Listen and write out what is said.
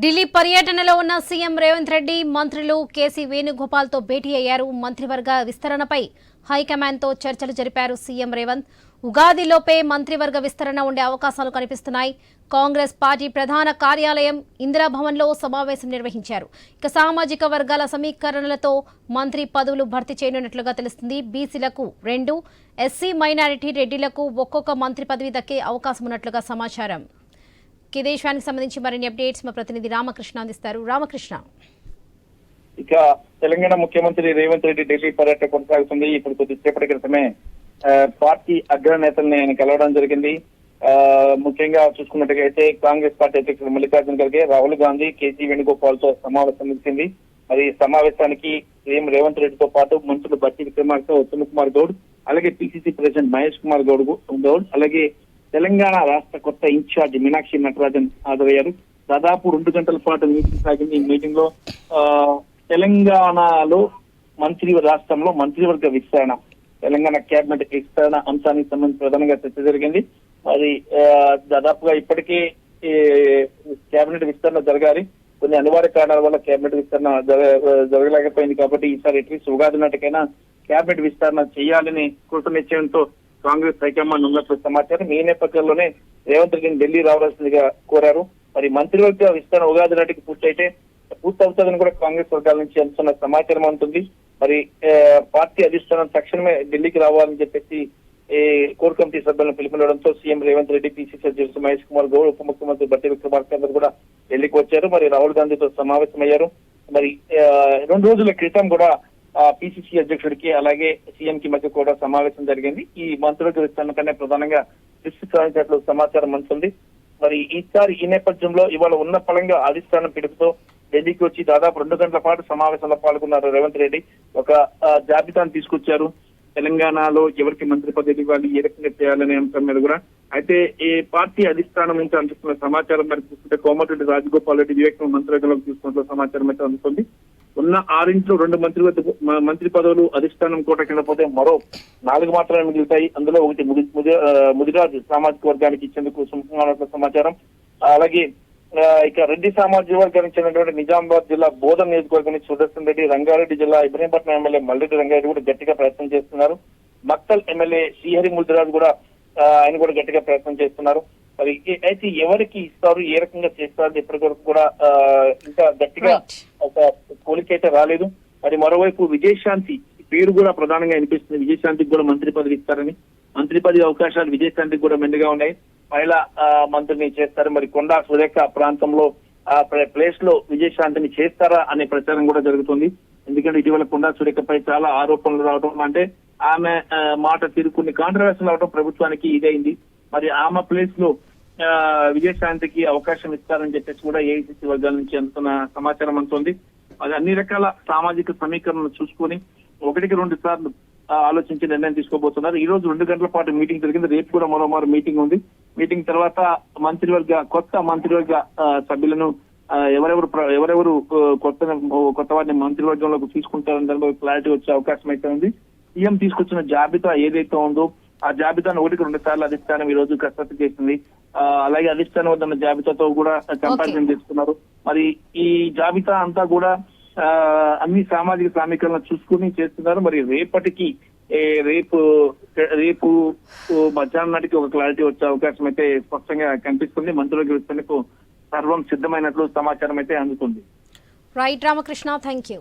ఢిల్లీ పర్యటనలో ఉన్న సీఎం రేవంత్ రెడ్డి మంత్రులు కేసీ వేణుగోపాల్తో భేటీ అయ్యారు. మంత్రివర్గ విస్తరణపై హైకమాండ్తో చర్చలు జరిపారు సీఎం రేవంత్. ఉగాదిలోపే మంత్రివర్గ విస్తరణ ఉండే అవకాశాలు కనిపిస్తున్నాయి. కాంగ్రెస్ పార్టీ ప్రధాన కార్యాలయం ఇందిరాభవన్లో సమావేశం నిర్వహించారు. ఇక సామాజిక వర్గాల సమీకరణలతో మంత్రి పదవులు భర్తీ చేయనున్నట్లుగా తెలుస్తుంది. బీసీలకు 2, ఎస్సీ మైనారిటీ రెడ్డిలకు ఒక్కొక్క మంత్రి పదవి దక్కే అవకాశం ఉన్నట్లుగా సమాచారం. ఇదే విషయానికి సంబంధించి మరిన్ని అప్డేట్స్ మా ప్రతినిధి రామకృష్ణ అందిస్తారు. రామకృష్ణ, ఇక తెలంగాణ ముఖ్యమంత్రి రేవంత్ రెడ్డి ఢిల్లీ పర్యటన కొనసాగుతుంది. ఇప్పుడు కొద్దిసేపటి క్రితమే పార్టీ అగ్రనేతల్ని ఆయన కలవడం జరిగింది. ముఖ్యంగా చూసుకున్నట్టుగైతే కాంగ్రెస్ పార్టీ అధ్యక్షుడు మల్లికార్జున ఖర్గే, రాహుల్ గాంధీ, కేసీ వేణుగోపాల్ తో సమావేశం ముగిసింది. మరి సమావేశానికి సీఎం రేవంత్ రెడ్డితో పాటు మంత్రులు బట్టి విక్రమార్క, ఉత్తమ్ కుమార్ గౌడ్, అలాగే పిసిసి ప్రెసిడెంట్ మహేష్ కుమార్ గౌడ్, అలాగే తెలంగాణ రాష్ట్ర కొత్త ఇన్ఛార్జ్ మీనాక్షి నటరాజన్ హాజరయ్యారు. దాదాపు 2 గంటల పాటు మీటింగ్ సాగింది. ఈ మీటింగ్ లో తెలంగాణలో రాష్ట్రంలో మంత్రివర్గ విస్తరణ, తెలంగాణ కేబినెట్ విస్తరణ అంశానికి సంబంధించి ప్రధానంగా చర్చ జరిగింది. మరి దాదాపుగా ఇప్పటికే కేబినెట్ విస్తరణ జరగాలి. కొన్ని అనివార్య కారణాల వల్ల కేబినెట్ విస్తరణ జరగలేకపోయింది. కాబట్టి ఈసారి అట్లీస్ట్ ఉగాది నాటికైనా కేబినెట్ విస్తరణ చేయాలని కృత నిశ్చయంతో కాంగ్రెస్ హైకమాండ్ ఉన్నట్లు సమాచారం. ఈ నేపథ్యంలోనే రేవంత్ రెడ్డిని ఢిల్లీ రావాల్సిందిగా కోరారు. మరి మంత్రివర్గ విస్తరణ ఉగాది నాటికి పూర్తవుతుందని కూడా కాంగ్రెస్ వర్గాల నుంచి అందుతున్న సమాచారం ఉంటుంది. మరి పార్టీ అధిష్టానం తక్షణమే ఢిల్లీకి రావాలని చెప్పేసి కోర్ కమిటీ సభ్యులను పిలుపునివ్వడంతో సీఎం రేవంత్ రెడ్డి, పిసిసి అధ్యక్షుడు మహేష్ కుమార్ గౌడ్, ఉప ముఖ్యమంత్రి బట్టి విక్రమార్క కూడా ఢిల్లీకి వచ్చారు. మరి రాహుల్ గాంధీతో సమావేశమయ్యారు. మరి 2 రోజుల క్రితం కూడా పిసిసి అధ్యక్షుడికి అలాగే సీఎం కి మధ్య కూడా సమావేశం జరిగింది. ఈ మంత్రులకు విస్తరణ కన్నా ప్రధానంగా దృష్టి సాధించినట్లు సమాచారం అందుతుంది. మరి ఈసారి ఈ నేపథ్యంలో ఇవాళ ఉన్న పలంగా అధిష్టానం పిలుపుతో ఢిల్లీకి వచ్చి దాదాపు 2 గంటల పాటు సమావేశంలో పాల్గొన్నారు రేవంత్ రెడ్డి. ఒక జాబితాను తీసుకొచ్చారు. తెలంగాణలో ఎవరికి మంత్రి పదవి ఇవ్వాలి, ఏ రకంగా చేయాలనే అంశం మీద కూడా. అయితే ఈ పార్టీ అధిష్టానం నుంచి అందుతున్న సమాచారం మరి చూస్తుంటే కోమటిరెడ్డి రాజగోపాల్ రెడ్డి వివేకం మంత్రివర్గంలోకి తీసుకున్న సమాచారం అయితే అందుతుంది. ఉన్న 6 రెండు మంత్రి పదవులు అధిష్టానం కోట కింద పోతే మరో 4 మాత్రమే మిగులుతాయి. అందులో ఒకటి ముదిరాజు సామాజిక వర్గానికి ఇచ్చేందుకు సుముఖంగా సమాచారం. అలాగే ఇక రెడ్డి సామాజిక వర్గానికి చెందినటువంటి నిజామాబాద్ జిల్లా బోధన్ నియోజకవర్గం నుంచి సుదర్శన్ రెడ్డి, రంగారెడ్డి జిల్లా ఇబ్రహీంపట్నం ఎమ్మెల్యే మల్రెడ్డి రంగారెడ్డి కూడా గట్టిగా ప్రయత్నం చేస్తున్నారు. మక్తల్ ఎమ్మెల్యే శ్రీహరి ముదిరాజు కూడా ఆయన కూడా గట్టిగా ప్రయత్నం చేస్తున్నారు. మరి అయితే ఎవరికి ఇస్తారు, ఏ రకంగా చేస్తారు ఇప్పటి వరకు కూడా ఇంకా గట్టిగా ఒక కోలికైతే రాలేదు. మరి మరోవైపు విజయశాంతి పేరు కూడా ప్రధానంగా వినిపిస్తుంది. విజయశాంతికి కూడా మంత్రి పదవి ఇస్తారని, మంత్రి పదవి అవకాశాలు విజయశాంతికి కూడా మెండుగా ఉన్నాయి. మహిళా మంత్రిని చేస్తారు. మరి కొండా సురేఖ ప్రాంతంలో ఆ ప్లేస్ లో విజయశాంతిని చేస్తారా అనే ప్రచారం కూడా జరుగుతుంది. ఎందుకంటే ఇటీవల కొండా సురేఖపై చాలా ఆరోపణలు రావడం, అంటే ఆమె మాట తీరు కొన్ని కాంట్రవర్సీలు రావడం ప్రభుత్వానికి ఇదైంది. మరి ఆమె ప్లేస్ లో విజయశాంతికి అవకాశం ఇస్తారని చెప్పేసి కూడా ఏఐసిసి వర్గాల నుంచి అందుతున్న సమాచారం అందుతుంది. అది అన్ని రకాల సామాజిక సమీకరణలు చూసుకొని 1-2 సార్లు ఆలోచించి నిర్ణయం తీసుకోబోతున్నారు. ఈ రోజు 2 గంటల పాటు మీటింగ్ జరిగింది. రేపు కూడా మరోమారు మీటింగ్ ఉంది. మీటింగ్ తర్వాత కొత్త మంత్రివర్గ సభ్యులను ఎవరెవరు కొత్త వారిని మంత్రివర్గంలోకి తీసుకుంటారని దానిపై క్లారిటీ వచ్చే అవకాశం అయితే ఉంది. సీఎం తీసుకొచ్చిన జాబితా ఏదైతే ఉందో ఆ జాబితాను 1-2 సార్లు అధిష్టానం ఈ రోజు కసరత్తు చేసింది. అలాగే అధిష్టానం వద్ద జాబితాతో కూడా కంపారిజన్ చేసుకున్నారు. మరి ఈ జాబితా అంతా కూడా అన్ని సామాజిక సమీకరణ చూసుకుని చేస్తున్నారు. మరి రేపు మధ్యాహ్నం నాటికి ఒక క్లారిటీ వచ్చే అవకాశం అయితే స్పష్టంగా కనిపిస్తుంది. మంత్రులకు విస్తరణకు సర్వం సిద్ధమైనట్లు సమాచారం అయితే అందుతుంది. Right Ramakrishna, thank you.